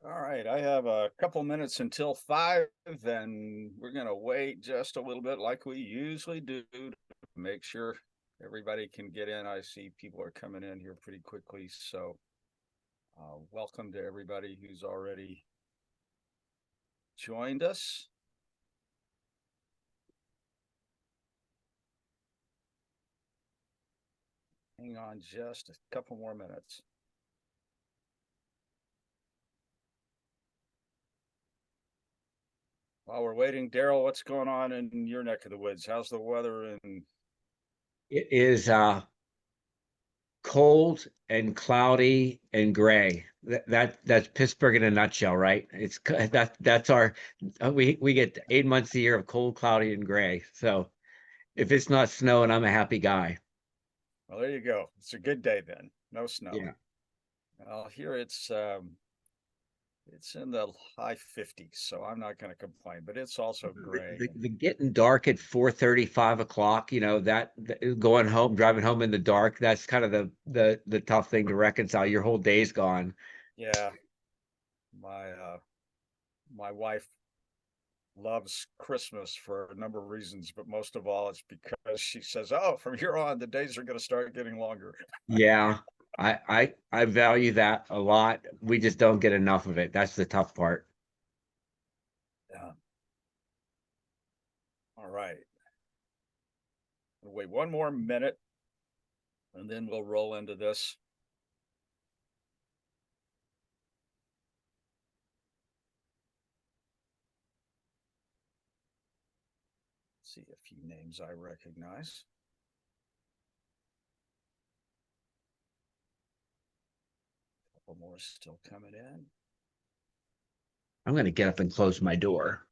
All right, I have a couple minutes until 5, and we're going to wait just a little bit like we usually do to make sure everybody can get in. I see people are coming in here pretty quickly, so welcome to everybody who's already joined us. Hang on just a couple more minutes. While we're waiting, Daryl, what's going on in your neck of the woods? How's the weather in? It is cold and cloudy and gray. That's Pittsburgh in a nutshell, right? That's our we get 8 months a year of cold, cloudy, and gray. So if it's not snowing, I'm a happy guy. Well, there you go. It's a good day then. No snow. Yeah. Well, here it's in the high 50s, so I'm not going to complain, but it's also gray. The getting dark at 4:30, 5 o'clock, going home, driving home in the dark, that's kind of the tough thing to reconcile. Your whole day's gone. Yeah, my my wife loves Christmas for a number of reasons, but most of all, it's because she says, "Oh, from here on, the days are going to start getting longer." Yeah, I value that a lot. We just don't get enough of it. That's the tough part. Yeah. All right. We'll wait one more minute, and then we'll roll into this. See a few names I recognize. A couple more still coming in. I'm going to get up and close my door.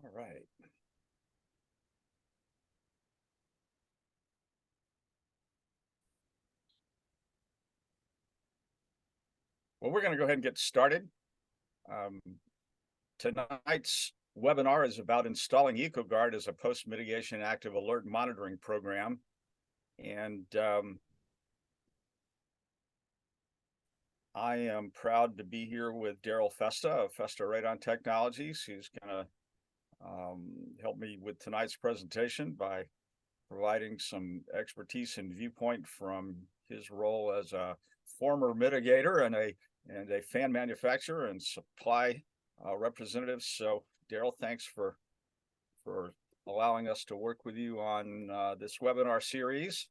All right. Well, we're going to go ahead and get started. Um, Tonight's webinar is about installing EcoGuard as a post-mitigation active alert monitoring program. And I am proud to be here with Daryl Festa of Festa Radon Technologies, who's going to help me with tonight's presentation by providing some expertise and viewpoint from his role as a former mitigator and a fan manufacturer and supply representative. So, Daryl, thanks for allowing us to work with you on this webinar series.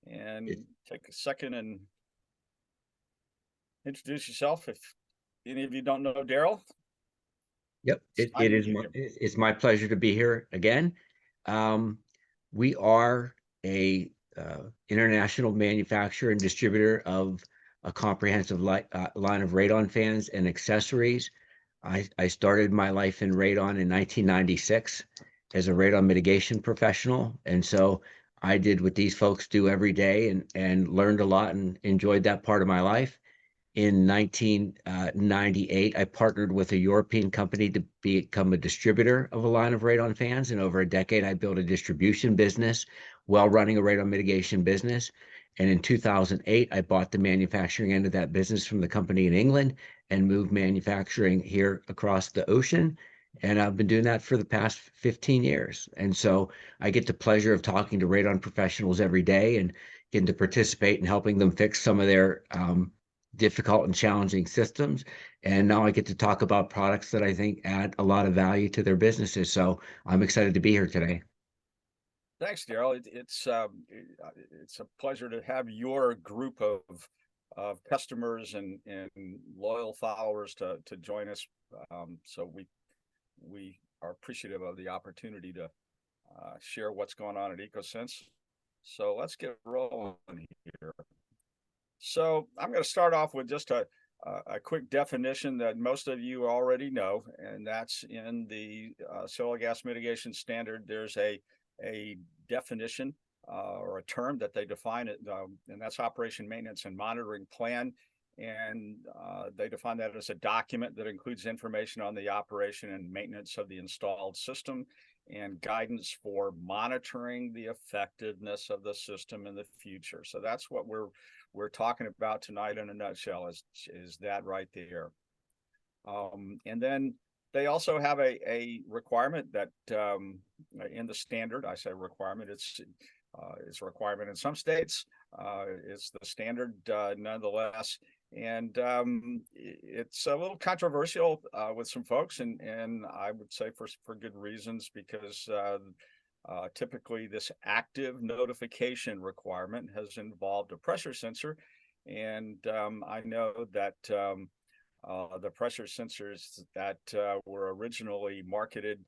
And take a second and introduce yourself if any of you don't know Daryl. Yep, it's my pleasure to be here again. We are a international manufacturer and distributor of a comprehensive line of radon fans and accessories. I started my life in radon in 1996 as a radon mitigation professional, and so I did what these folks do every day and learned a lot and enjoyed that part of my life. In 1998, I partnered with a European company to become a distributor of a line of radon fans. And over a decade, I built a distribution business while running a radon mitigation business. And in 2008, I bought the manufacturing end of that business from the company in England and moved manufacturing here across the ocean. And I've been doing that for the past 15 years. And so I get the pleasure of talking to radon professionals every day and getting to participate in helping them fix some of their difficult and challenging systems. And now I get to talk about products that I think add a lot of value to their businesses. So I'm excited to be here today. Thanks, Daryl. It's a pleasure to have your group of customers and loyal followers to join us. So we are appreciative of the opportunity to share what's going on at Ecosense. So let's get rolling here. So I'm going to start off with just a quick definition that most of you already know, and that's in the soil gas mitigation standard. There's a definition or a term that they define it, and that's operation maintenance and monitoring plan. And they define that as a document that includes information on the operation and maintenance of the installed system. and guidance for monitoring the effectiveness of the system in the future. So that's what we're talking about tonight in a nutshell, is that right there. And then they also have a requirement that in the standard, I say requirement, it's a requirement in some states. It's the standard nonetheless. And it's a little controversial with some folks, and I would say for good reasons, because typically this active notification requirement has involved a pressure sensor. And I know that the pressure sensors that were originally marketed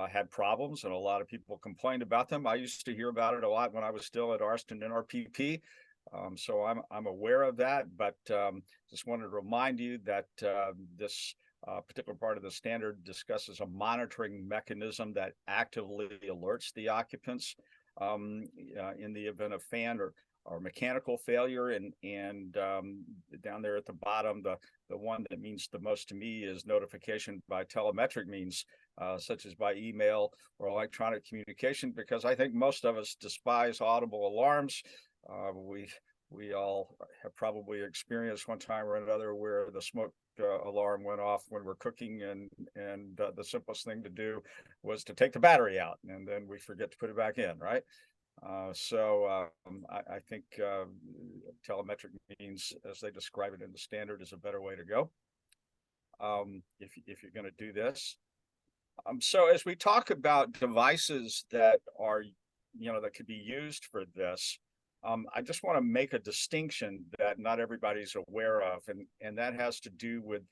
had problems, and a lot of people complained about them. I used to hear about it a lot when I was still at Arston NRPP. So I'm aware of that, but just wanted to remind you that this particular part of the standard discusses a monitoring mechanism that actively alerts the occupants in the event of fan or mechanical failure. And down there at the bottom, the one that means the most to me is notification by telemetric means, such as by email or electronic communication, because I think most of us despise audible alarms. We all have probably experienced one time or another where the smoke alarm went off when we're cooking, and the simplest thing to do was to take the battery out, and then we forget to put it back in, right? So I think telemetric means, as they describe it in the standard, is a better way to go if you're going to do this. So as we talk about devices that are, that could be used for this, I just want to make a distinction that not everybody's aware of, and that has to do with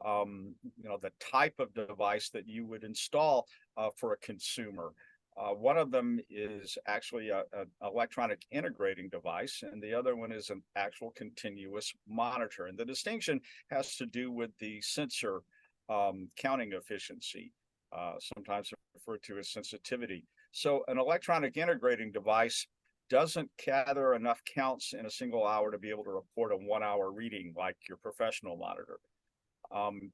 the type of device that you would install for a consumer. One of them is actually an electronic integrating device, and the other one is an actual continuous monitor. And the distinction has to do with the sensor counting efficiency, sometimes referred to as sensitivity. So an electronic integrating device doesn't gather enough counts in a single hour to be able to report a 1 hour reading like your professional monitor.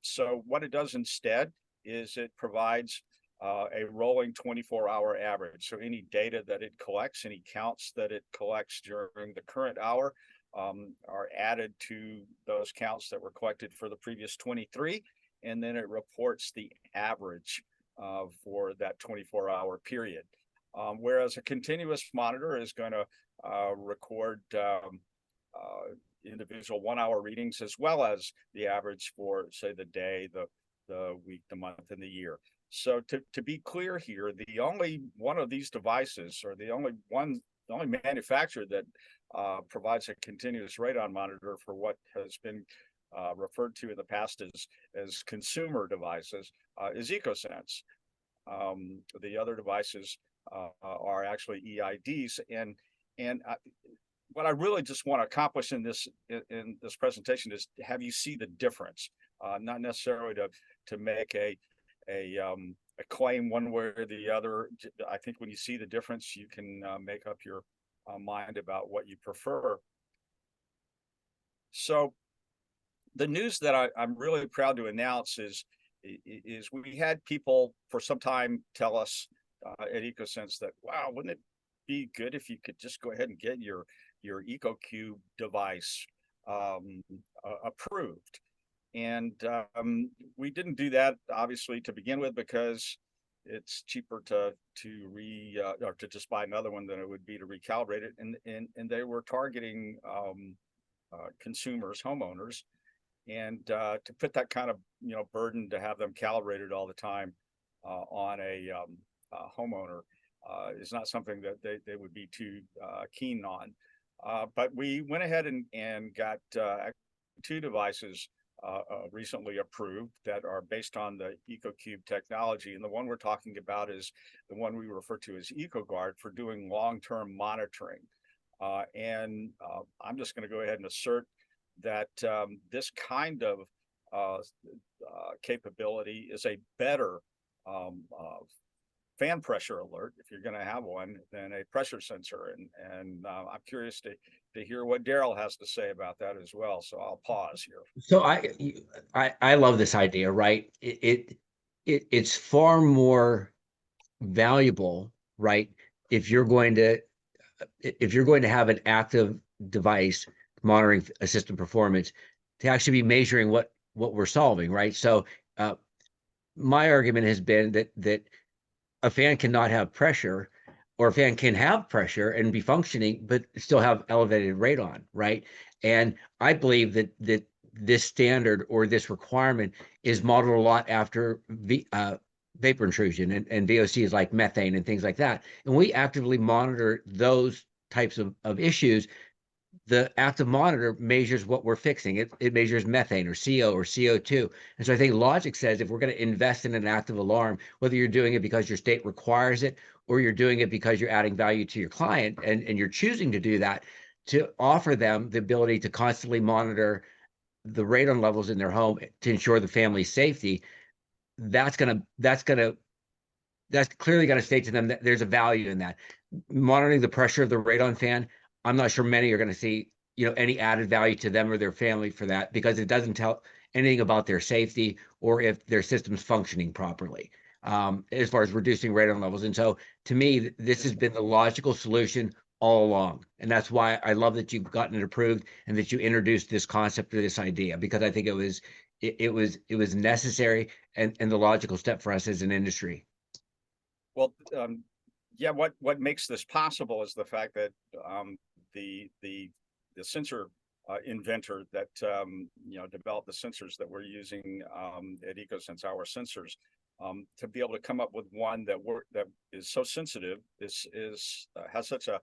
So what it does instead is it provides a rolling 24-hour average. So any data that it collects, any counts that it collects during the current hour are added to those counts that were collected for the previous 23, and then it reports the average for that 24-hour period. Whereas a continuous monitor is going to record individual 1 hour readings, as well as the average for, say, the day, the week, the month, and the year. So to be clear here, the only one of these devices, or the only manufacturer that provides a continuous radon monitor for what has been referred to in the past as consumer devices is Ecosense. The other devices are actually EIDs, and what I really just want to accomplish in this presentation is have you see the difference, not necessarily to make a claim one way or the other. I think when you see the difference, you can make up your mind about what you prefer. So the news that I'm really proud to announce is we had people for some time tell us at Ecosense that, wow, wouldn't it be good if you could just go ahead and get your EcoCube device approved? And we didn't do that, obviously, to begin with, because it's cheaper to just buy another one than it would be to recalibrate it. And they were targeting consumers, homeowners, and to put that kind of burden to have them calibrated all the time on a homeowner is not something that they would be too keen on. But we went ahead and got 2 devices recently approved that are based on the EcoCube technology. And the one we're talking about is the one we refer to as EcoGuard for doing long-term monitoring. And I'm just going to go ahead and assert that this kind of capability is a better fan pressure alert, if you're going to have one, than a pressure sensor. And I'm curious to hear what Daryl has to say about that as well. So I'll pause here. So I love this idea, right? It's far more valuable, right? If you're going to have an active device monitoring a system performance, to actually be measuring what we're solving, right? So my argument has been that a fan cannot have pressure, or a fan can have pressure and be functioning, but still have elevated radon, right? And I believe that this standard or this requirement is modeled a lot after vapor intrusion and VOCs like methane and things like that. And we actively monitor those types of issues. The active monitor measures what we're fixing. It measures methane or CO or CO2. And so I think logic says if we're going to invest in an active alarm, whether you're doing it because your state requires it or you're doing it because you're adding value to your client, and you're choosing to do that, to offer them the ability to constantly monitor the radon levels in their home to ensure the family's safety, that's clearly going to state to them that there's a value in that. Monitoring the pressure of the radon fan, I'm not sure many are going to see, any added value to them or their family for that, because it doesn't tell anything about their safety or if their system's functioning properly, as far as reducing radon levels. And so to me, this has been the logical solution all along. And that's why I love that you've gotten it approved and that you introduced this concept or this idea, because I think it was necessary and the logical step for us as an industry. Well, yeah, what makes this possible is the fact that the sensor inventor that developed the sensors that we're using at Ecosense, our sensors, to be able to come up with one that is so sensitive, has such a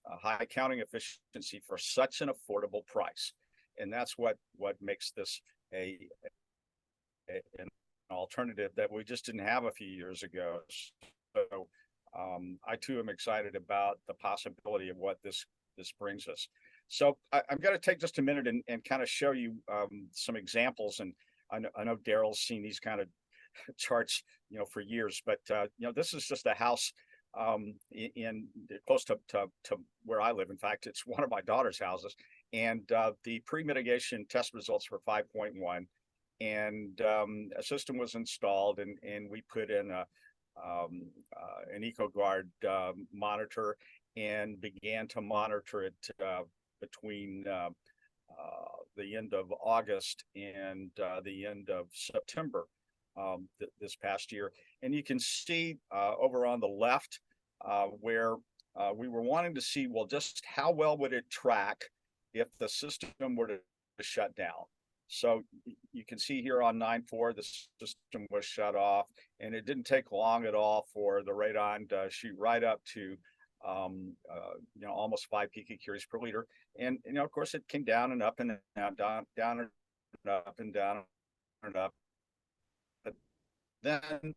high counting efficiency for such an affordable price, and that's what makes this an alternative that we just didn't have a few years ago. So I too am excited about the possibility of what this brings us. So I'm going to take just a minute and kind of show you some examples. And I know Daryl's seen these kind of charts, for years, but this is just a house in close to where I live. In fact, it's one of my daughter's houses, and the pre-mitigation test results were 5.1. And a system was installed, and we put in an EcoGuard monitor and began to monitor it between the end of August and the end of September this past year. And you can see over on the left where we were wanting to see, well, just how well would it track if the system were to shut down. So you can see here on 9/4, the system was shut off, and it didn't take long at all for the radon to shoot right up to, almost 5 picocuries per liter. And, of course, it came down and up and down and up and down and up. But then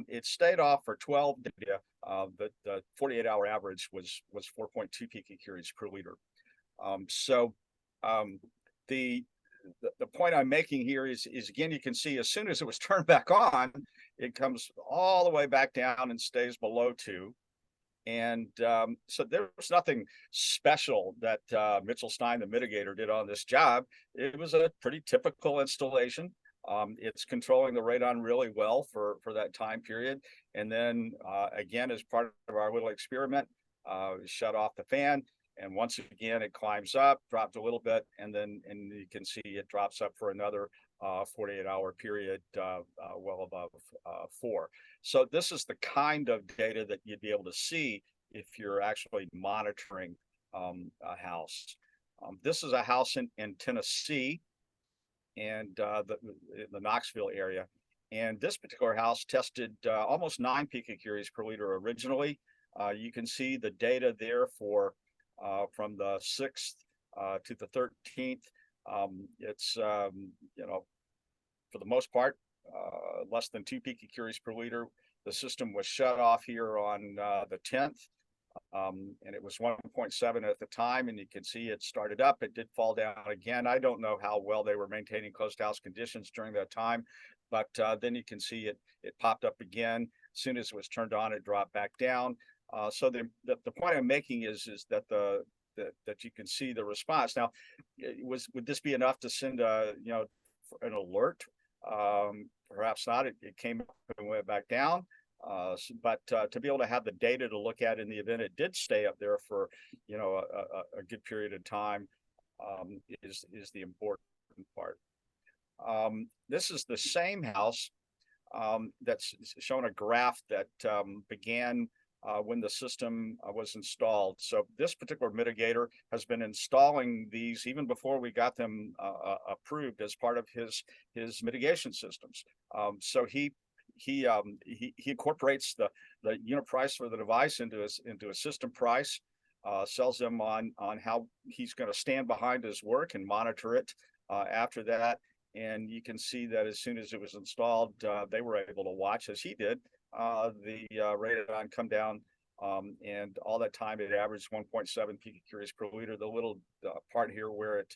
it stayed off for 12 days. The 48-hour average was 4.2 picocuries per liter. The point I'm making here is again, you can see as soon as it was turned back on, it comes all the way back down and stays below 2. And so there was nothing special that Mitchell Stein, the mitigator, did on this job. It was a pretty typical installation. It's controlling the radon really well for that time period. And then again, as part of our little experiment, shut off the fan. And once again, it climbs up, dropped a little bit, and you can see it drops up for another 48-hour period, well above 4. So this is the kind of data that you'd be able to see if you're actually monitoring a house. This is a house in Tennessee, and the Knoxville area. And this particular house tested almost 9 picocuries per liter originally. You can see the data there for from the 6th to the 13th. It's, for the most part, less than 2 picocuries per liter. The system was shut off here on the 10th, and it was 1.7 at the time. And you can see it started up. It did fall down again. I don't know how well they were maintaining closed house conditions during that time, but then you can see it popped up again. As soon as it was turned on, it dropped back down. So the point I'm making is that that you can see the response. Now, would this be enough to send an alert perhaps not. It came up and went back down. But to be able to have the data to look at in the event it did stay up there for, you know, a good period of time, is the important part. This is the same house that's showing a graph that began when the system was installed. So this particular mitigator has been installing these even before we got them approved as part of his mitigation systems. So he incorporates the unit price for the device into a system price, sells them on how he's going to stand behind his work and monitor it after that. And you can see that as soon as it was installed, they were able to watch, as he did, the radon come down. And all that time it averaged 1.7 picocuries per liter. The little part here where it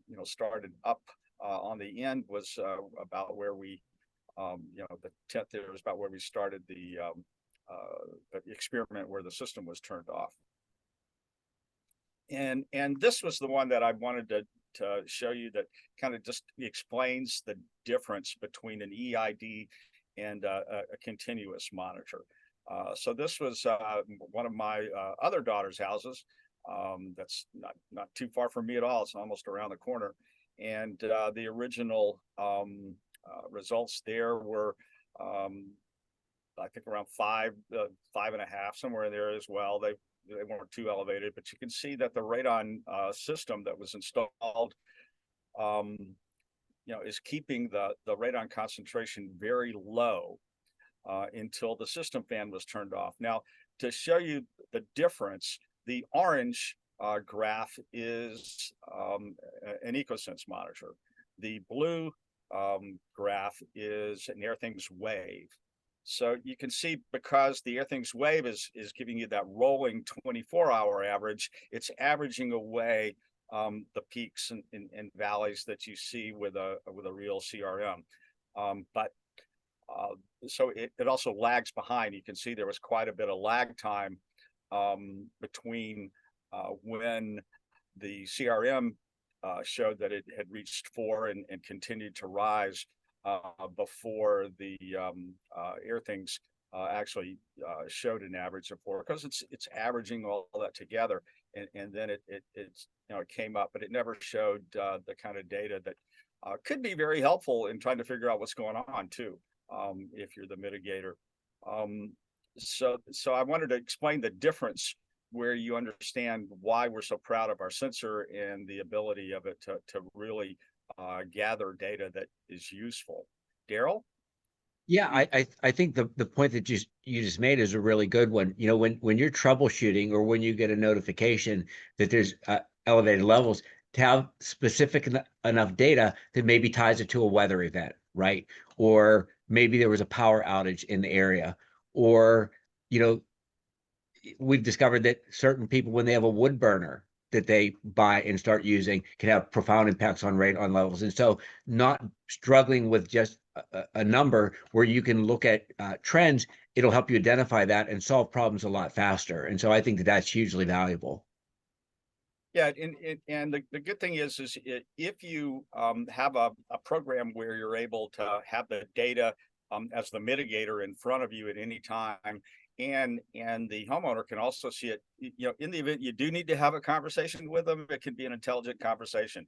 you know, started up on the end was about where we you know, the 10th there was about where we started the experiment where the system was turned off. And this was the one that I wanted to show you, that kind of just explains the difference between an EID and a continuous monitor. So this was one of my other daughter's houses. That's not too far from me at all. It's almost around the corner. And the original results there were, I think, around 5.5, somewhere in there as well. They weren't too elevated, but you can see that the radon system that was installed, you know, is keeping the radon concentration very low until the system fan was turned off. Now, to show you the difference, the orange graph is an Ecosense monitor. The blue graph is an AirThings wave. So you can see, because the AirThings wave is giving you that rolling 24-hour average, it's averaging away the peaks and valleys that you see with a real CRM. But so it also lags behind. You can see there was quite a bit of lag time between when the CRM showed that it had reached 4 and continued to rise before the AirThings actually showed an average of 4, because it's averaging all that together, and then it's you know, it came up, but it never showed the kind of data that could be very helpful in trying to figure out what's going on too, if you're the mitigator. So I wanted to explain the difference, where you understand why we're so proud of our sensor and the ability of it to really gather data that is useful. Daryl? Yeah, I think the point that you just made is a really good one. You know, when you're troubleshooting, or when you get a notification that there's elevated levels, to have specific enough data that maybe ties it to a weather event, right? Or maybe there was a power outage in the area, or, you know, we've discovered that certain people, when they have a wood burner that they buy and start using, can have profound impacts on radon levels. And so not struggling with just a number where you can look at trends, it'll help you identify that and solve problems a lot faster. And so I think that that's hugely valuable. Yeah, and the good thing is if you have a program where you're able to have the data as the mitigator in front of you at any time, and the homeowner can also see it, you know, in the event you do need to have a conversation with them, it can be an intelligent conversation,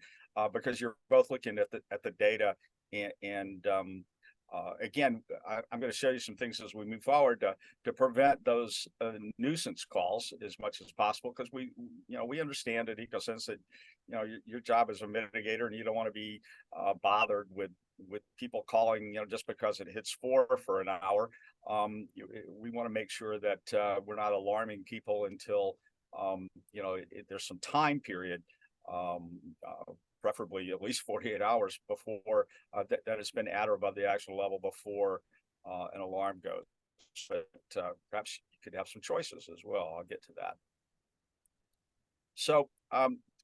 because you're both looking at the data. And again, I'm going to show you some things as we move forward to prevent those nuisance calls as much as possible, because we understand at Ecosense that, you know, your job as a mitigator, and you don't want to be bothered with people calling, you know, just because it hits 4 for an hour. We want to make sure that we're not alarming people until you know, there's some time period, preferably at least 48 hours before that has been at or above the actual level before an alarm goes. But perhaps you could have some choices as well. I'll get to that. So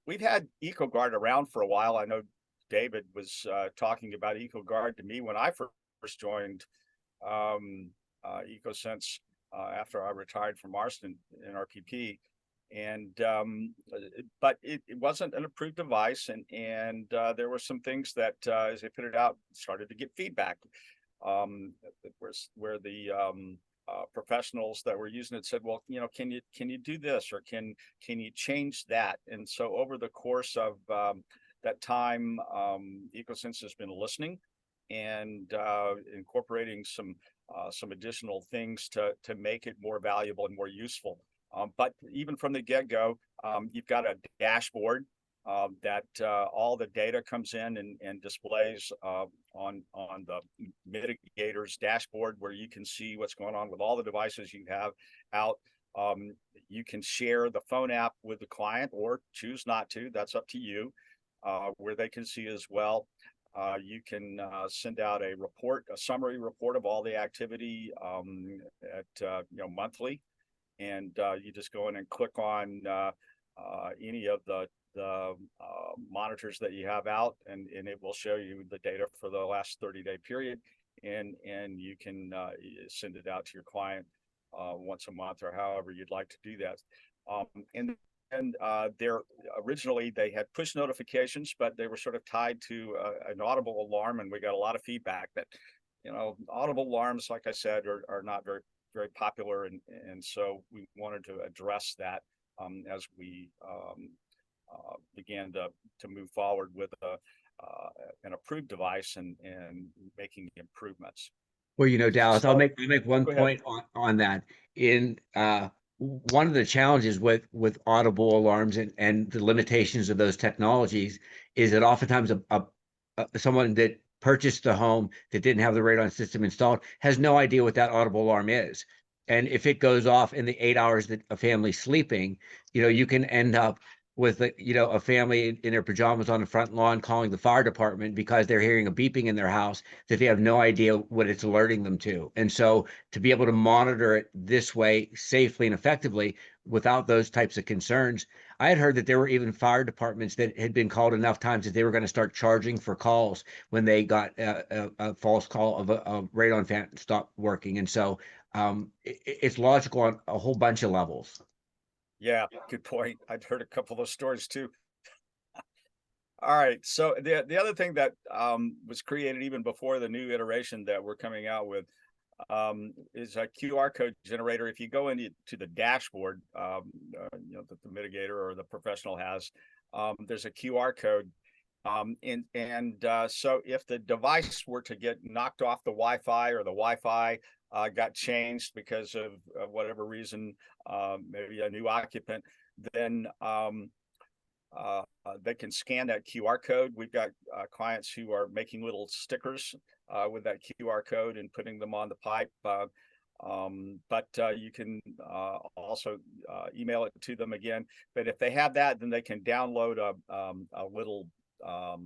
we've had EcoGuard around for a while. I know David was talking about EcoGuard to me when I first joined Ecosense after I retired from Marston in RPP. But it wasn't an approved device, and there were some things that as they put it out, started to get feedback, where the professionals that were using it said, well, can you do this, or can you change that? And so over the course of that time, Ecosense has been listening and incorporating some additional things to make it more valuable and more useful. But even from the get-go, you've got a dashboard that all the data comes in and displays on the mitigators dashboard, where you can see what's going on with all the devices you have out. You can share the phone app with the client or choose not to. That's up to you, where they can see as well. You can send out a summary report of all the activity at monthly, and you just go in and click on any of the monitors that you have out, and it will show you the data for the last 30-day period, and you can send it out to your client once a month or however you'd like to do that. And there originally they had push notifications, but they were sort of tied to an audible alarm, and we got a lot of feedback that audible alarms, like I said, are not very popular, and so we wanted to address that as we began to move forward with an approved device and making improvements. Well, Dallas, So, I'll make one go ahead. point on that. In one of the challenges with audible alarms and the limitations of those technologies is that oftentimes someone that purchased the home that didn't have the radon system installed has no idea what that audible alarm is. And if it goes off in the 8 hours that a family's sleeping, you can end up with a family in their pajamas on the front lawn calling the fire department because they're hearing a beeping in their house that they have no idea what it's alerting them to. And so to be able to monitor it this way safely and effectively without those types of concerns, I had heard that there were even fire departments that had been called enough times that they were going to start charging for calls when they got a false call of a radon fan stopped working. And so it's logical on a whole bunch of levels. Yeah, good point. I'd heard a couple of those stories too. All right. So the other thing that was created even before the new iteration that we're coming out with is a QR code generator. If you go into the dashboard, that the mitigator or the professional has, there's a QR code. So if the device were to get knocked off the Wi-Fi, or the Wi-Fi got changed because of whatever reason, maybe a new occupant, then they can scan that QR code. We've got clients who are making little stickers with that QR code and putting them on the pipe. But you can also email it to them again. But if they have that, then they can download a little, I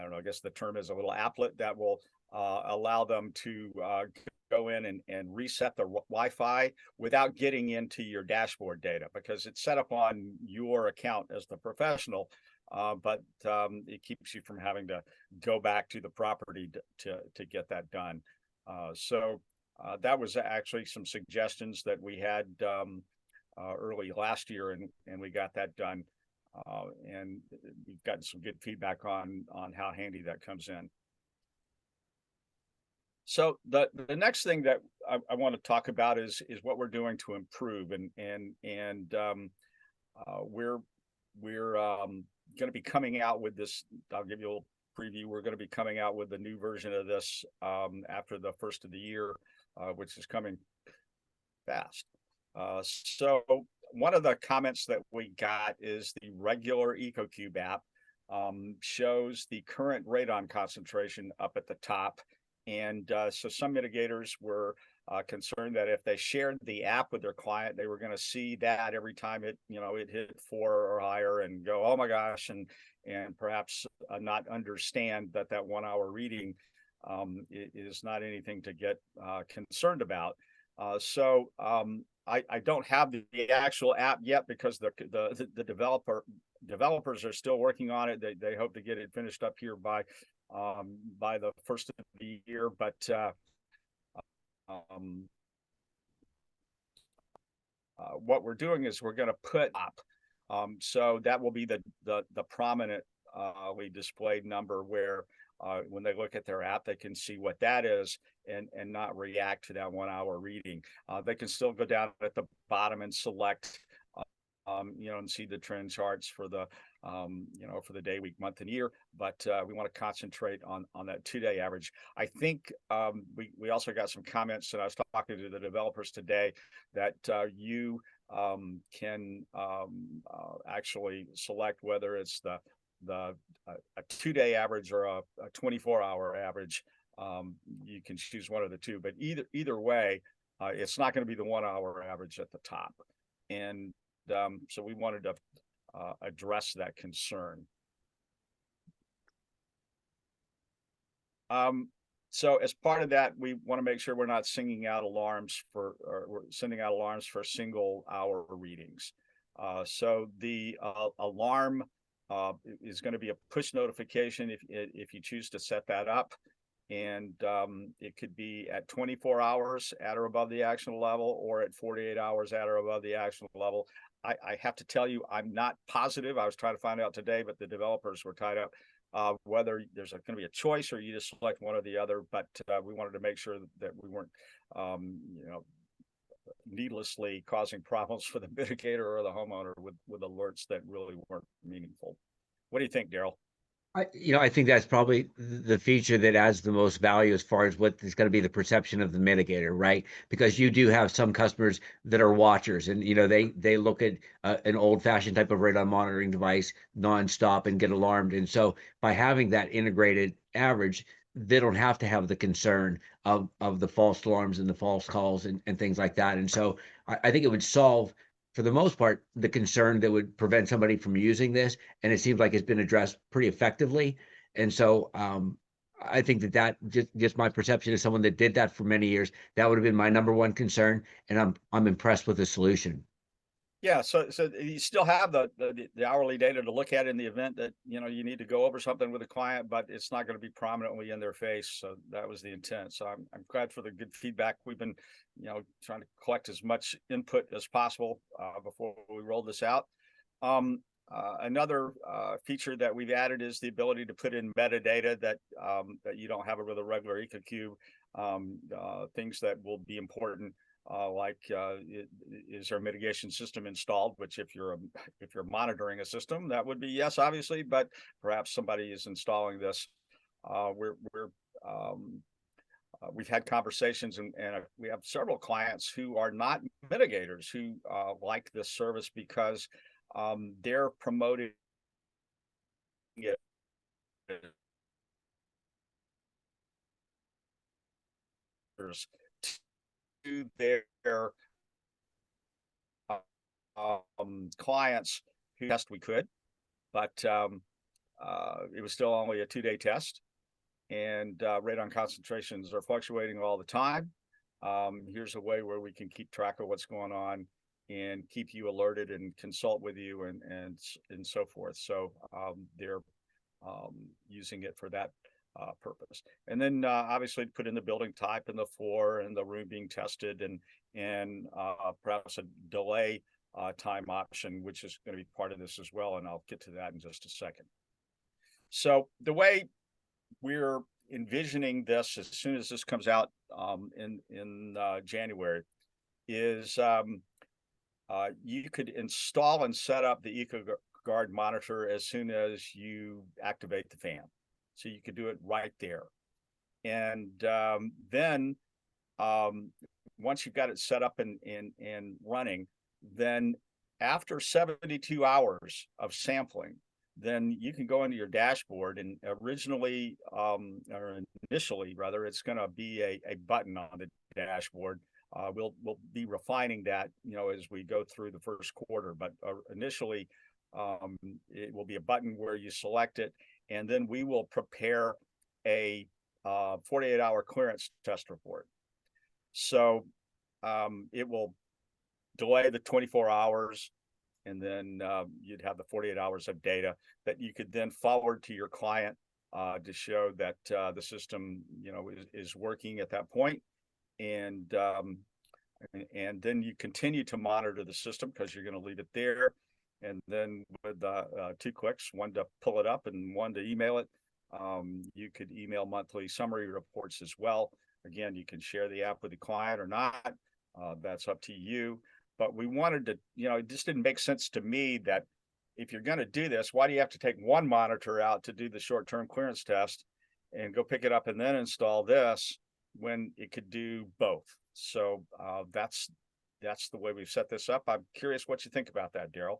don't know, I guess the term is a little applet that will allow them to go in and reset the Wi-Fi without getting into your dashboard data, because it's set up on your account as the professional, but it keeps you from having to go back to the property to get that done. So that was actually some suggestions that we had early last year, and we got that done. And we've gotten some good feedback on how handy that comes in. So the next thing that I want to talk about is what we're doing to improve, and we're going to be coming out with this. I'll give you a little preview. We're going to be coming out with the new version of this after the first of the year, which is coming fast. So one of the comments that we got is the regular EcoCube app shows the current radon concentration up at the top. And so some mitigators were concerned that if they shared the app with their client, they were going to see that every time it hit 4 or higher and go, oh my gosh, and perhaps not understand that 1 hour reading is not anything to get concerned about. So I don't have the actual app yet, because the developers are still working on it. They hope to get it finished up here by the first of the year, but what we're doing is we're going to put up, so that will be the prominent displayed number where when they look at their app, they can see what that is and not react to that 1 hour reading. They can still go down at the bottom and select, and see the trend charts for the, for the day, week, month, and year. But we want to concentrate on that 2-day average. I think we also got some comments, and I was talking to the developers today, that you can actually select whether it's a 2-day average or a 24-hour average. You can choose one of the two, but either way, it's not going to be the 1 hour average at the top. And so we wanted to address that concern. So as part of that, we want to make sure we're not sending out alarms for single hour readings. So the alarm is going to be a push notification if you choose to set that up. And it could be at 24 hours at or above the actionable level, or at 48 hours at or above the actionable level. I have to tell you, I'm not positive. I was trying to find out today, but the developers were tied up whether there's going to be a choice or you just select one or the other. But we wanted to make sure that we weren't, needlessly causing problems for the mitigator or the homeowner with alerts that really weren't meaningful. What do you think, Daryl? I think that's probably the feature that adds the most value as far as what is going to be the perception of the mitigator, right? Because you do have some customers that are watchers, and they look at an old-fashioned type of radon monitoring device nonstop and get alarmed. And so by having that integrated average, they don't have to have the concern of the false alarms and the false calls and things like that. And so I think it would solve, for the most part, the concern that would prevent somebody from using this, and it seems like it's been addressed pretty effectively. And so I think that just my perception as someone that did that for many years, that would have been my number one concern, and I'm impressed with the solution. Yeah, so you still have the hourly data to look at in the event that you need to go over something with a client, but it's not going to be prominently in their face. So that was the intent. So I'm glad for the good feedback. We've been trying to collect as much input as possible before we roll this out. Another feature that we've added is the ability to put in metadata that you don't have with a regular EcoCube. Things that will be important. Is our mitigation system installed? Which, if you're monitoring a system, that would be yes, obviously. But perhaps somebody is installing this. We've had conversations, and we have several clients who are not mitigators who like this service because they're promoting it to their clients who test we could, but it was still only a 2-day test, and radon concentrations are fluctuating all the time. Here's a way where we can keep track of what's going on and keep you alerted and consult with you and so forth. So they're using it for that purpose. And then obviously put in the building type and the floor and the room being tested, and perhaps a delay time option, which is going to be part of this as well. And I'll get to that in just a second. So the way we're envisioning this, as soon as this comes out in January, is you could install and set up the EcoGuard monitor as soon as you activate the fan. So you could do it right there. And then once you've got it set up and running, then after 72 hours of sampling, then you can go into your dashboard, and initially rather, it's going to be a button on the dashboard. We'll be refining that, as we go through the first quarter, but initially it will be a button where you select it, and then we will prepare a 48-hour clearance test report. So it will delay the 24 hours, and then you'd have the 48 hours of data that you could then forward to your client to show that the system, is working at that point. And and then you continue to monitor the system because you're going to leave it there. And then with 2 clicks, one to pull it up and one to email it, you could email monthly summary reports as well. Again, you can share the app with the client or not. That's up to you. But we wanted to, it just didn't make sense to me that if you're going to do this, why do you have to take one monitor out to do the short-term clearance test and go pick it up and then install this when it could do both? So that's the way we've set this up. I'm curious what you think about that, Daryl.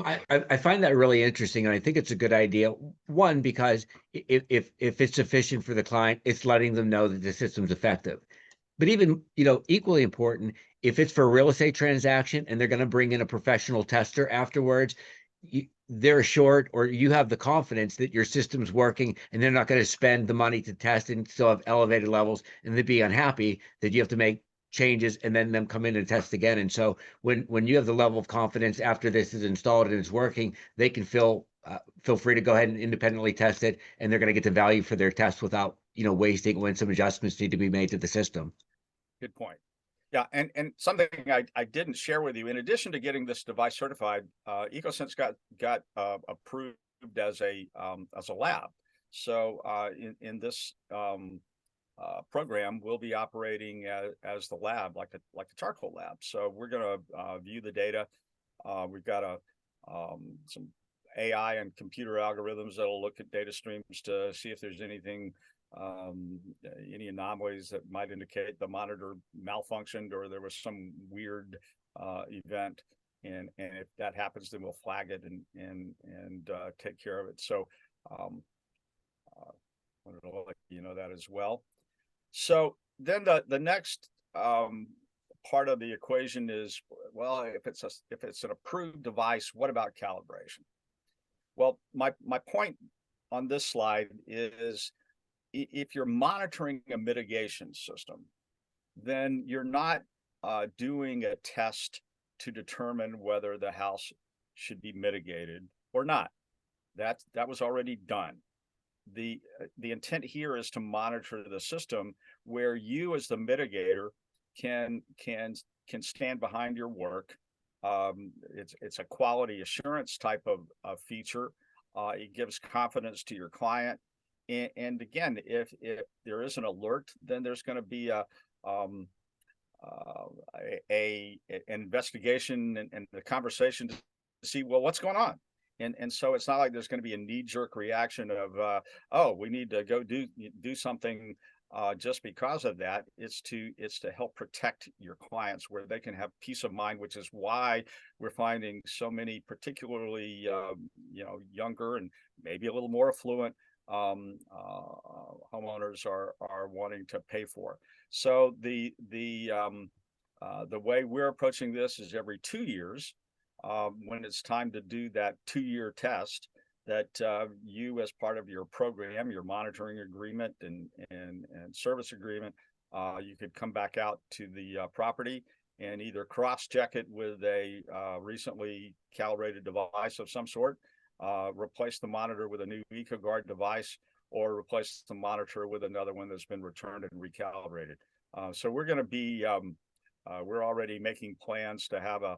I find that really interesting, and I think it's a good idea. One, because if it's sufficient for the client, it's letting them know that the system's effective. But even, equally important, if it's for a real estate transaction and they're going to bring in a professional tester afterwards, they're assured, or you have the confidence that your system's working and they're not going to spend the money to test and still have elevated levels and they'd be unhappy that you have to make changes and then them come in and test again. And so when you have the level of confidence after this is installed and it's working, they can feel free to go ahead and independently test it, and they're going to get the value for their test without wasting when some adjustments need to be made to the system. Good point. Yeah, and something I didn't share with you, in addition to getting this device certified, Ecosense got approved as a lab. So in this program, we'll be operating as the lab, like the charcoal lab. So we're going to view the data. We've got some AI and computer algorithms that'll look at data streams to see if there's anything, any anomalies that might indicate the monitor malfunctioned or there was some weird event. And if that happens, then we'll flag it and take care of it. So I wanted to let you know that as well. So then the next part of the equation is, well, if it's an approved device, what about calibration? Well, my point on this slide is, if you're monitoring a mitigation system, then you're not doing a test to determine whether the house should be mitigated or not. That was already done. The intent here is to monitor the system where you, as the mitigator, can stand behind your work. It's a quality assurance type of feature. It gives confidence to your client. And again, if there is an alert, then there's going to be an investigation and the conversation to see, well, what's going on. And so it's not like there's going to be a knee-jerk reaction of, oh, we need to go do something just because of that. It's to help protect your clients, where they can have peace of mind, which is why we're finding so many, particularly younger and maybe a little more affluent homeowners are wanting to pay for. So the way we're approaching this is every 2 years, when it's time to do that 2-year test, that you, as part of your program, your monitoring agreement and service agreement, you could come back out to the property and either cross-check it with a recently calibrated device of some sort, replace the monitor with a new EcoGuard device, or replace the monitor with another one that's been returned and recalibrated. So we're going to be, we're already making plans to have a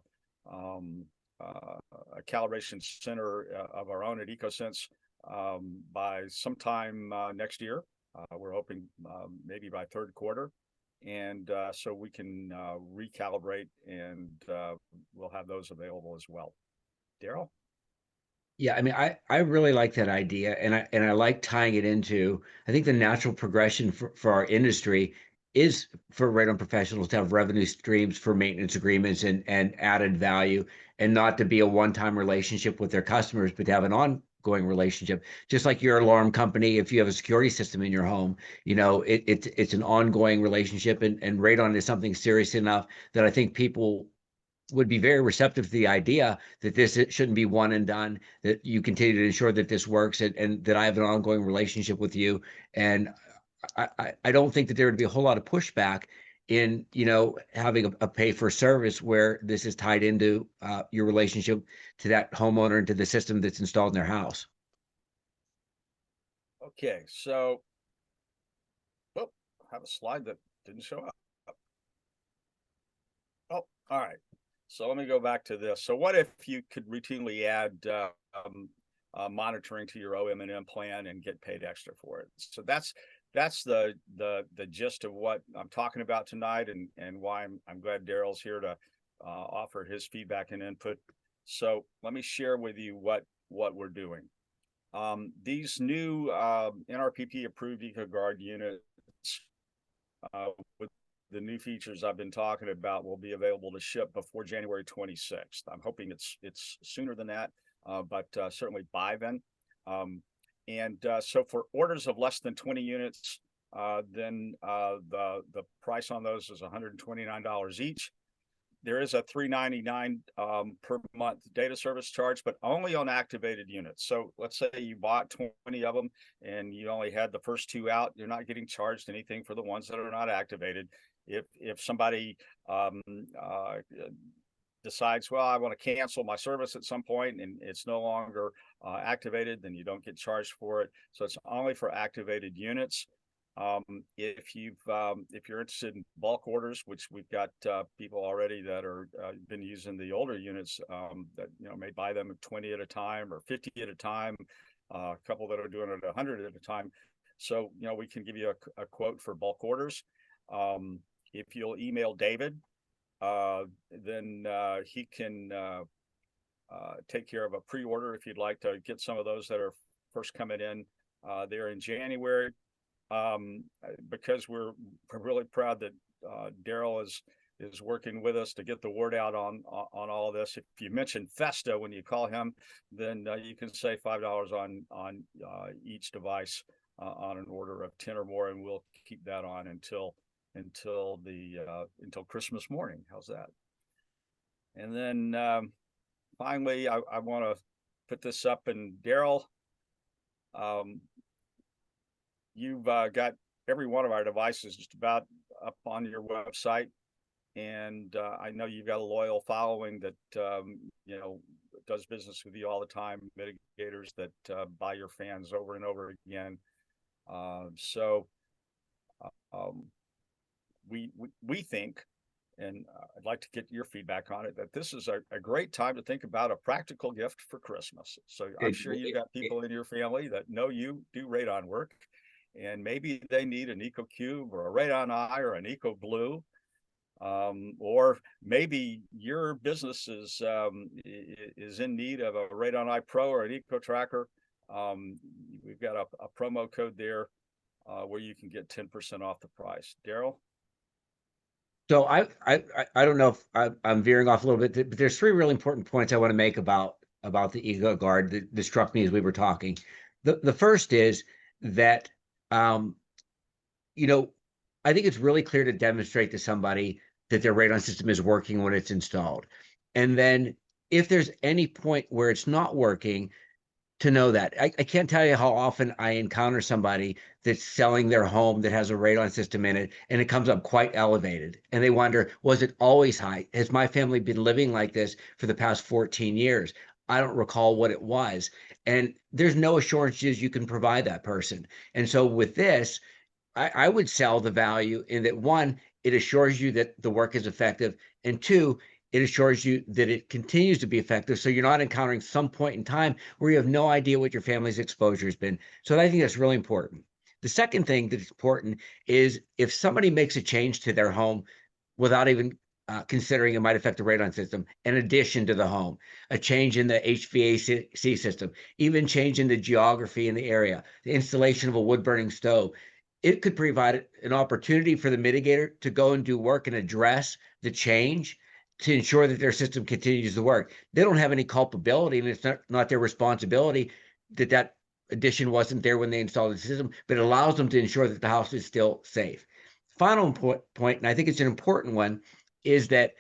calibration center of our own at Ecosense by sometime next year. We're hoping maybe by third quarter. And so we can recalibrate, and we'll have those available as well. Daryl? Yeah, I mean, I really like that idea, and I like tying it into, I think the natural progression for our industry is for Radon professionals to have revenue streams for maintenance agreements and added value, and not to be a one-time relationship with their customers, but to have an ongoing relationship. Just like your alarm company, if you have a security system in your home, it's an ongoing relationship, and Radon is something serious enough that I think people would be very receptive to the idea that this shouldn't be one and done, that you continue to ensure that this works, and that I have an ongoing relationship with you. And I don't think that there would be a whole lot of pushback in, having a pay for service where this is tied into your relationship to that homeowner and to the system that's installed in their house. Okay, so, I have a slide that didn't show up. All right. So let me go back to this. So what if you could routinely add monitoring to your OM&M plan and get paid extra for it? So that's the gist of what I'm talking about tonight, and why I'm glad Daryl's here to offer his feedback and input. So let me share with you what we're doing. These new NRPP approved EcoGuard units with the new features I've been talking about will be available to ship before January 26th. I'm hoping it's sooner than that, but certainly by then. So for orders of less than 20 units, then the price on those is $129 each. There is a $399 per month data service charge, but only on activated units. So let's say you bought 20 of them and you only had the first 2 out, you're not getting charged anything for the ones that are not activated. If somebody decides, well, I want to cancel my service at some point and it's no longer activated, then you don't get charged for it. So it's only for activated units. If you're interested in bulk orders, which we've got people already that are been using the older units, that may buy them 20 at a time or 50 at a time, a couple that are doing it 100 at a time. So we can give you a quote for bulk orders. If you'll email David, then he can take care of a pre-order if you'd like to get some of those that are first coming in there in January. Because we're really proud that Daryl is working with us to get the word out on all of this. If you mention Festa when you call him, then you can save $5 on each device on an order of 10 or more, and we'll keep that on until Christmas morning. How's that? And then finally, I want to put this up, and Daryl, you've got every one of our devices just about up on your website, and I know you've got a loyal following that does business with you all the time, mitigators that buy your fans over and over again. We think, and I'd like to get your feedback on it, that this is a great time to think about a practical gift for Christmas. So I'm sure you've got people in your family that know you do radon work, and maybe they need an EcoCube or a Radon Eye or an EcoBlue, or maybe your business is in need of a Radon Eye Pro or an EcoTracker. We've got a promo code there where you can get 10% off the price. Daryl? So I don't know if I'm veering off a little bit, but there's 3 really important points I want to make about the EcoGuard that struck me as we were talking. The first is that I think it's really clear to demonstrate to somebody that their radon system is working when it's installed. And then if there's any point where it's not working, to know that. I can't tell you how often I encounter somebody that's selling their home that has a radon system in it, and it comes up quite elevated. And they wonder, was it always high? Has my family been living like this for the past 14 years? I don't recall what it was. And there's no assurances you can provide that person. And so with this, I would sell the value in that, 1, it assures you that the work is effective, and 2, it assures you that it continues to be effective, so you're not encountering some point in time where you have no idea what your family's exposure has been. So I think that's really important. The second thing that's important is if somebody makes a change to their home without even considering it might affect the radon system, in addition to the home, a change in the HVAC system, even change in the geography in the area, the installation of a wood-burning stove, it could provide an opportunity for the mitigator to go and do work and address the change to ensure that their system continues to work. They don't have any culpability, and it's not their responsibility that addition wasn't there when they installed the system, but it allows them to ensure that the house is still safe. Final point, and I think it's an important one, is that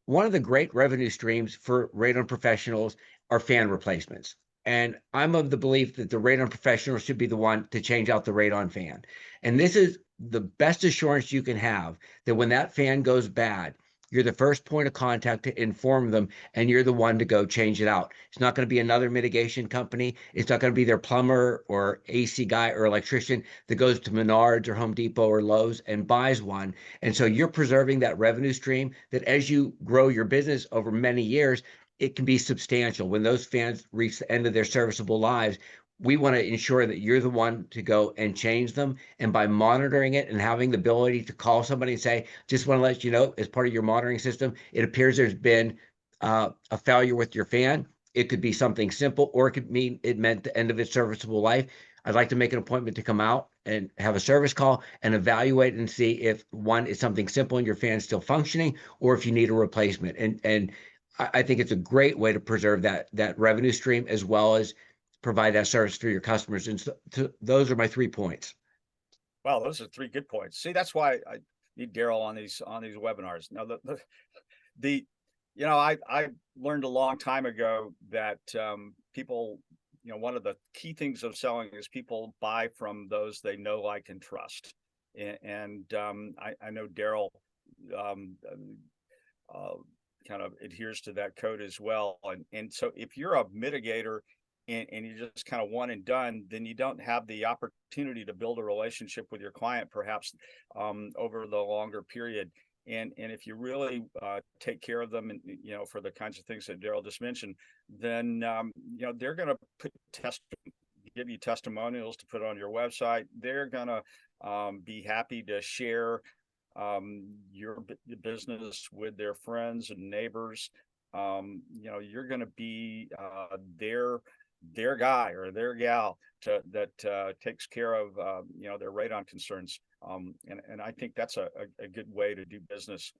one of the great revenue streams for radon professionals are fan replacements. And I'm of the belief that the radon professional should be the one to change out the radon fan. And this is the best assurance you can have that when that fan goes bad, you're the first point of contact to inform them, and you're the one to go change it out. It's not going to be another mitigation company. It's not going to be their plumber or AC guy or electrician that goes to Menards or Home Depot or Lowe's and buys one. And so you're preserving that revenue stream that as you grow your business over many years, it can be substantial. When those fans reach the end of their serviceable lives, we want to ensure that you're the one to go and change them. And by monitoring it and having the ability to call somebody and say, just want to let you know, as part of your monitoring system, it appears there's been a failure with your fan. It could be something simple, or it could mean it meant the end of its serviceable life. I'd like to make an appointment to come out and have a service call and evaluate and see if one is something simple and your fan's still functioning, or if you need a replacement. And I think it's a great way to preserve that revenue stream, as well as provide that service for your customers. And so, those are my 3 points. Wow, those are 3 good points. See, that's why I need Daryl on these webinars. Now, the you know, I learned a long time ago that people, one of the key things of selling is people buy from those they know, like, and trust. And I know Daryl kind of adheres to that code as well. And so if you're a mitigator and you're just kind of one and done, then you don't have the opportunity to build a relationship with your client, perhaps over the longer period. And if you really take care of them, and for the kinds of things that Daryl just mentioned, then they're going to give you testimonials to put on your website. They're going to be happy to share your business with their friends and neighbors. You're going to be their guy or their gal that takes care of their radon concerns. And I think that's a good way to do business.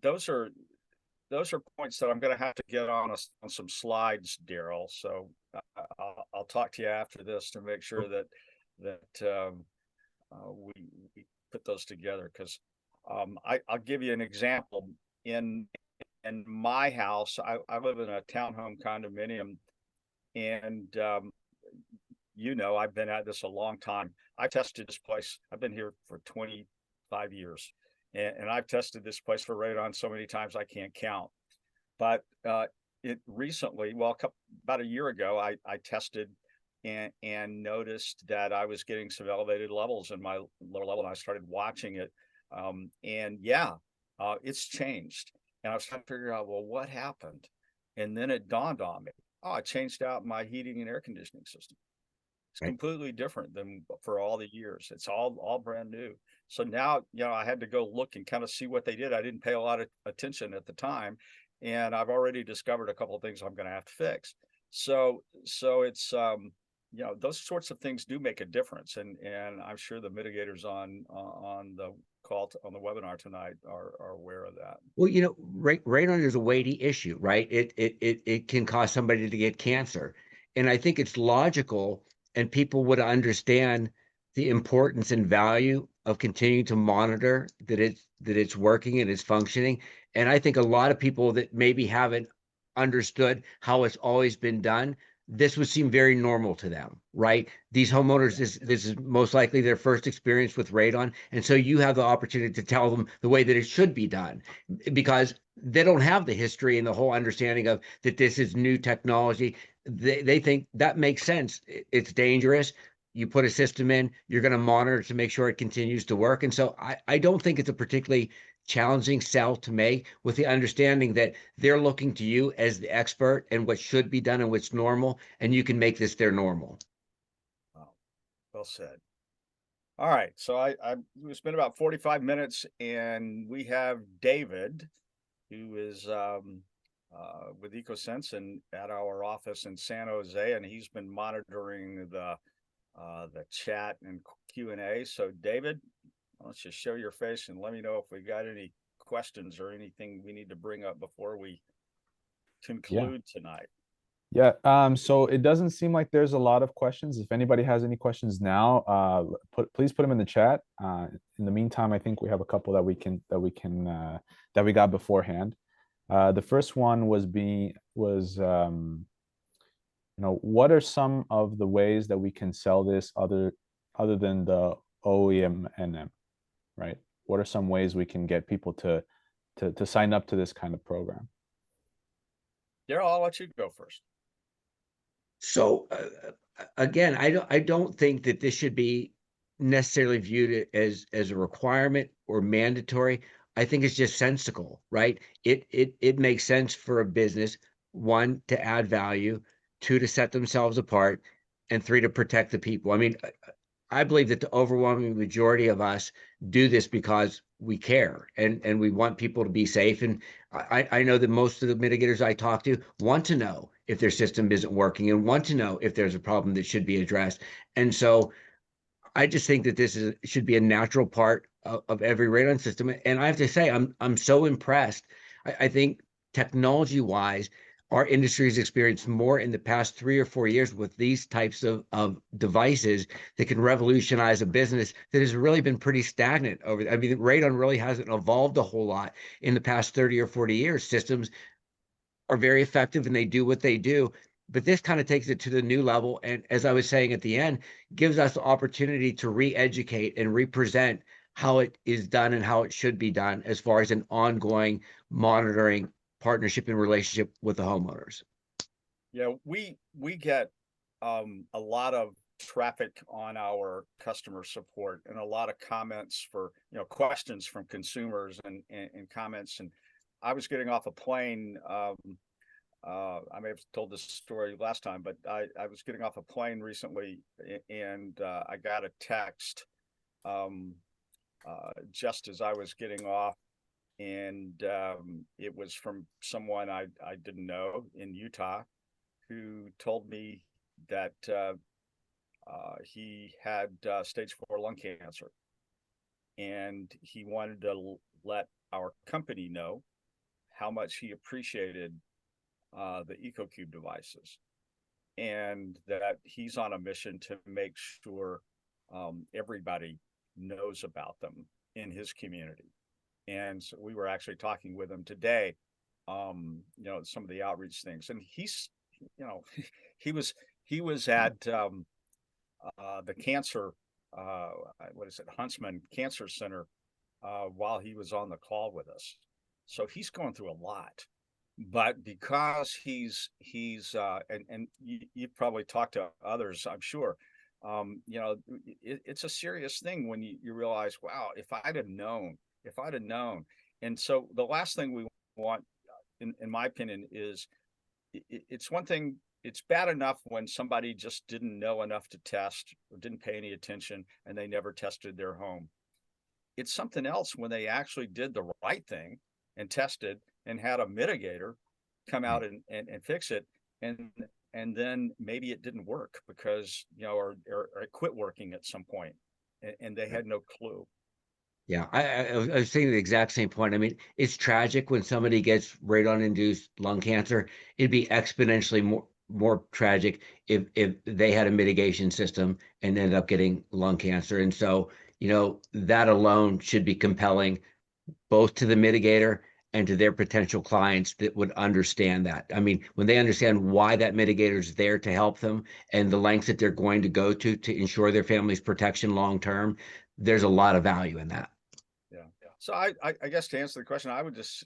Those are points that I'm going to have to get on some slides, Daryl. So I'll talk to you after this to make sure that we put those together, because I'll give you an example. In my house, I live in a townhome condominium, and I've been at this a long time. I tested this place. I've been here for 25 years, and I've tested this place for radon so many times I can't count. But it recently, about a year ago, I tested and noticed that I was getting some elevated levels in my lower level, and I started watching it. It's changed. And I was trying to figure out, well, what happened? And then it dawned on me, I changed out my heating and air conditioning system. It's completely different than for all the years. It's all brand new. So now, I had to go look and kind of see what they did. I didn't pay a lot of attention at the time, and I've already discovered a couple of things I'm going to have to fix. So it's, those sorts of things do make a difference. And I'm sure the mitigators on the call on the webinar tonight are aware of that. Well, radon is a weighty issue, right? It can cause somebody to get cancer. And I think it's logical, and people would understand the importance and value of continuing to monitor that it's working and it's functioning. And I think a lot of people that maybe haven't understood how it's always been done, this would seem very normal to them, right? These homeowners, this is most likely their first experience with radon. And so you have the opportunity to tell them the way that it should be done, because they don't have the history and the whole understanding of that this is new technology. They think that makes sense. It's dangerous. You put a system in, you're going to monitor to make sure it continues to work. And so I don't think it's a particularly challenging sell to make, with the understanding that they're looking to you as the expert and what should be done and what's normal, and you can make this their normal. Wow. Well said. All right. So we spent about 45 minutes, and we have David, who is with Ecosense and at our office in San Jose, and he's been monitoring the chat and Q&A. So David, why don't you show your face and let me know if we got any questions or anything we need to bring up before we conclude tonight. Yeah. So it doesn't seem like there's a lot of questions. If anybody has any questions now, please put them in the chat. In the meantime, I think we have a couple that we got beforehand. The first one was what are some of the ways that we can sell this other than the OEM NM, right? what are some ways we can get people to sign up to this kind of program? Daryl, I'll let you go first. So again, I don't think that this should be necessarily viewed as a requirement or mandatory. I think it's just sensical, right? It makes sense for a business, one, to add value, two, to set themselves apart, and three, to protect the people. I mean, I believe that the overwhelming majority of us do this because we care and we want people to be safe. And I know that most of the mitigators I talk to want to know if their system isn't working and want to know if there's a problem that should be addressed. And so I just think that should be a natural part of every radon system. And I have to say, I'm so impressed. I think technology wise, our industry has experienced more in the past 3 or 4 years with these types of devices that can revolutionize a business that has really been pretty stagnant over. I mean, radon really hasn't evolved a whole lot in the past 30 or 40 years. Systems are very effective and they do what they do. But this kind of takes it to the new level. And as I was saying at the end, gives us the opportunity to re-educate and represent how it is done and how it should be done as far as an ongoing monitoring partnership and relationship with the homeowners. Yeah, we get a lot of traffic on our customer support and a lot of comments for, questions from consumers and comments. And I was getting off a plane. I may have told this story last time, but I was getting off a plane recently and I got a text just as I was getting off. And it was from someone I didn't know in Utah who told me that he had stage 4 lung cancer. And he wanted to let our company know how much he appreciated the EcoCube devices and that he's on a mission to make sure everybody knows about them in his community. And so we were actually talking with him today, some of the outreach things. And he's, he was at the cancer, Huntsman Cancer Center while he was on the call with us. So he's going through a lot. But because he's and you've probably talked to others, I'm sure, it's a serious thing when you realize, wow, if I'd have known. And so the last thing we want, in my opinion, is it's one thing. It's bad enough when somebody just didn't know enough to test or didn't pay any attention and they never tested their home. It's something else when they actually did the right thing and tested and had a mitigator come out and fix it. And then maybe it didn't work because, or it quit working at some point and they had no clue. Yeah, I was saying the exact same point. I mean, it's tragic when somebody gets radon-induced lung cancer. It'd be exponentially more tragic if they had a mitigation system and ended up getting lung cancer. And so, that alone should be compelling both to the mitigator and to their potential clients that would understand that. I mean, when they understand why that mitigator is there to help them and the lengths that they're going to go to ensure their family's protection long term, there's a lot of value in that. Yeah. So I guess to answer the question, I would just,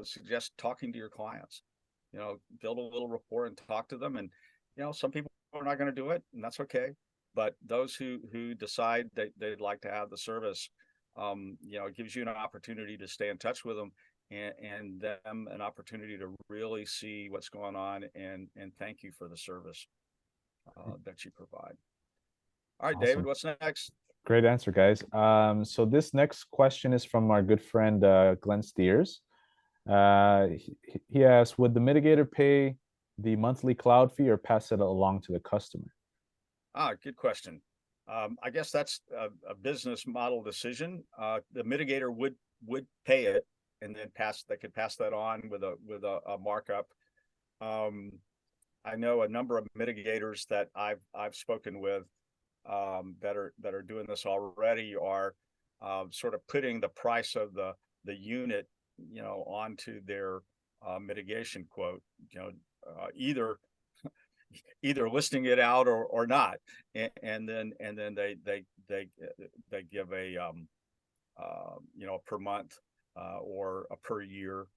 suggest talking to your clients, build a little rapport and talk to them. And, some people are not going to do it and that's okay. But those who decide that they'd like to have the service, it gives you an opportunity to stay in touch with them and them an opportunity to really see what's going on and thank you for the service that you provide. All right, awesome. David, what's next? Great answer, guys. So this next question is from our good friend, Glenn Steers. He asked, would the mitigator pay the monthly cloud fee or pass it along to the customer? Good question. I guess that's a business model decision. The mitigator would pay it and then they could pass that on with a markup. I know a number of mitigators that I've spoken with that are doing this already are sort of putting the price of the unit, onto their mitigation quote, either listing it out or not, and then they give a per month or a per year,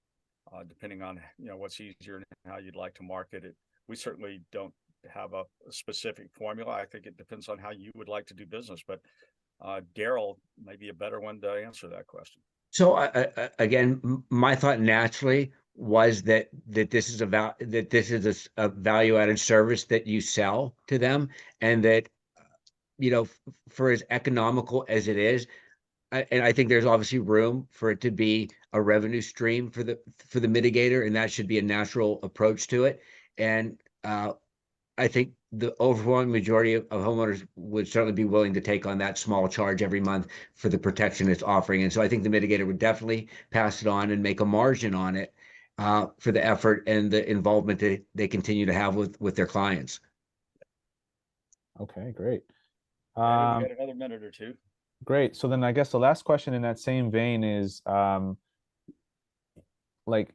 depending on what's easier and how you'd like to market it. We certainly don't have a specific formula. I think it depends on how you would like to do business, but Daryl may be a better one to answer that question. So again, my thought naturally was that this is a value added service that you sell to them, and that for as economical as it is, and I think there's obviously room for it to be a revenue stream for the mitigator, and that should be a natural approach to it. And I think the overwhelming majority of homeowners would certainly be willing to take on that small charge every month for the protection it's offering. And so I think the mitigator would definitely pass it on and make a margin on it for the effort and the involvement that they continue to have with their clients. Okay, great. We got another minute or two. Great. So then I guess the last question in that same vein is like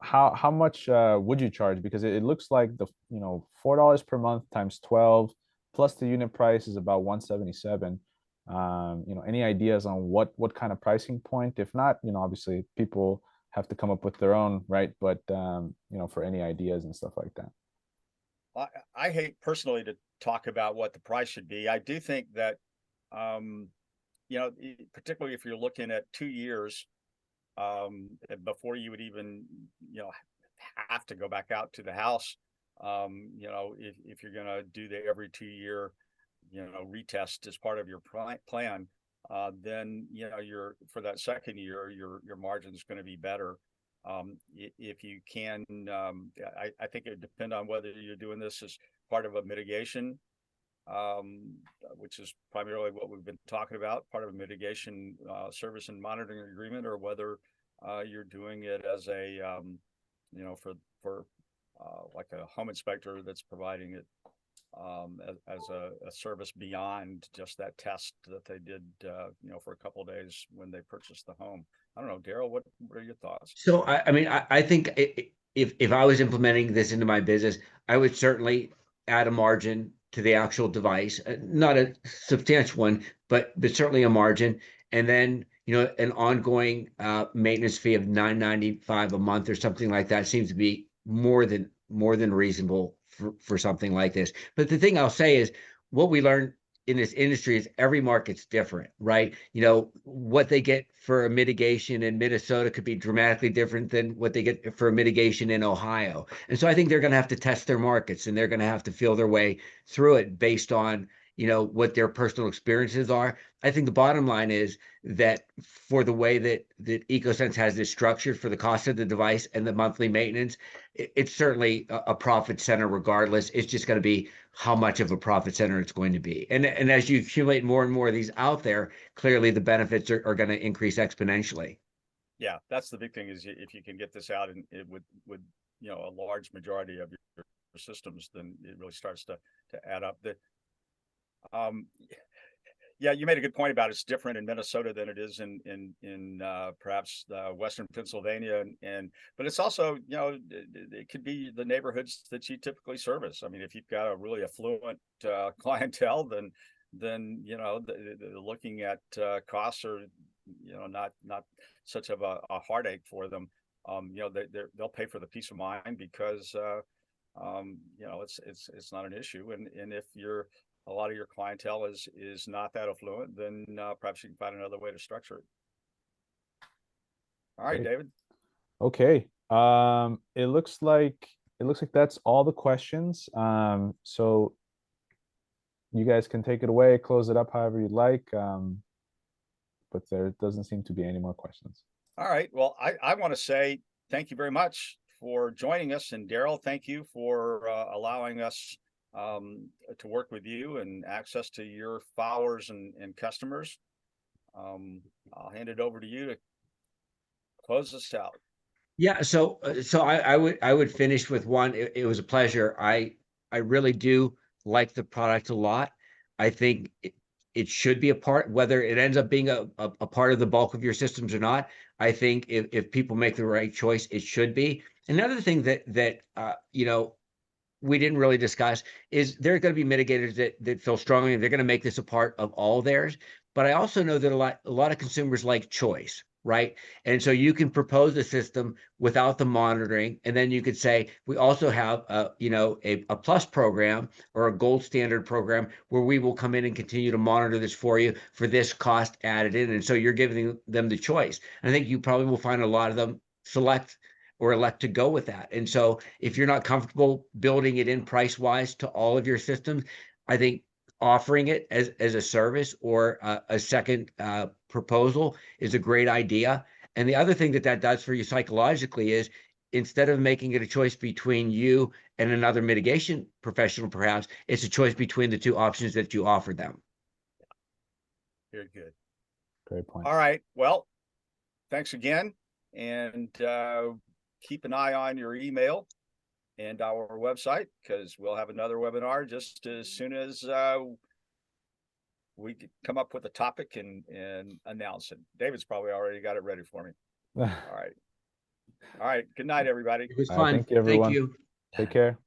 how much would you charge? Because it looks like the $4 per month times 12 plus the unit price is about 177. Any ideas on what kind of pricing point? If not, obviously people have to come up with their own, right? But for any ideas and stuff like that. I hate personally to talk about what the price should be. I do think that particularly if you're looking at 2 years before you would even have to go back out to the house, if you're going to do the every 2-year retest as part of your plan, then you're for that second year your margin is going to be better. If you can, I think it would depend on whether you're doing this as part of a mitigation, which is primarily what we've been talking about, part of a mitigation service and monitoring agreement, or whether you're doing it as a for like a home inspector that's providing it as a service beyond just that test that they did for a couple of days when they purchased the home. I don't know, Daryl, what are your thoughts? So I think if I was implementing this into my business, I would certainly add a margin to the actual device, not a substantial one, but certainly a margin, and then an ongoing maintenance fee of $9.95 a month or something like that seems to be more than reasonable for something like this. But the thing I'll say is, what we learned in this industry is every market's different, right? What they get for a mitigation in Minnesota could be dramatically different than what they get for a mitigation in Ohio. And so I think they're going to have to test their markets, and they're going to have to feel their way through it based on what their personal experiences are. I think the bottom line is that for the way that Ecosense has this structured for the cost of the device and the monthly maintenance, it's certainly a profit center regardless. It's just going to be how much of a profit center it's going to be. And as you accumulate more and more of these out there, clearly the benefits are going to increase exponentially. Yeah, that's the big thing, is if you can get this out and it would a large majority of your systems, then it really starts to add up. Yeah, you made a good point about it's different in Minnesota than it is in perhaps Western Pennsylvania, but it's also it could be the neighborhoods that you typically service. I mean, if you've got a really affluent clientele, then looking at costs are not such of a heartache for them. They'll pay for the peace of mind because it's not an issue, and if a lot of your clientele is not that affluent, then perhaps you can find another way to structure it. All right, Great. David. Okay. It looks like that's all the questions. So you guys can take it away, close it up however you'd like. But there doesn't seem to be any more questions. All right. Well, I want to say thank you very much for joining us, and Daryl, thank you for allowing us to work with you and access to your followers and customers. I'll hand it over to you to close this out. Yeah, so I would finish with one. It was a pleasure. I really do like the product a lot. I think it should be a part, whether it ends up being a part of the bulk of your systems or not. I think if people make the right choice, it should be. Another thing that we didn't really discuss is there are going to be mitigators that feel strongly, and they're going to make this a part of all theirs. But I also know that a lot of consumers like choice, right? And so you can propose a system without the monitoring, and then you could say we also have a plus program or a gold standard program where we will come in and continue to monitor this for you for this cost added in. And so you're giving them the choice. And I think you probably will find a lot of them select or elect to go with that. And so if you're not comfortable building it in price wise to all of your systems, I think offering it as a service or a second proposal is a great idea. And the other thing that does for you psychologically is instead of making it a choice between you and another mitigation professional, perhaps it's a choice between the two options that you offer them. Very good. Great point. All right. Well, thanks again. And keep an eye on your email and our website, because we'll have another webinar just as soon as we come up with a topic and announce it. David's probably already got it ready for me. All right. All right. Good night, everybody. It was All right, fun. thank you, everyone. Thank you. Take care.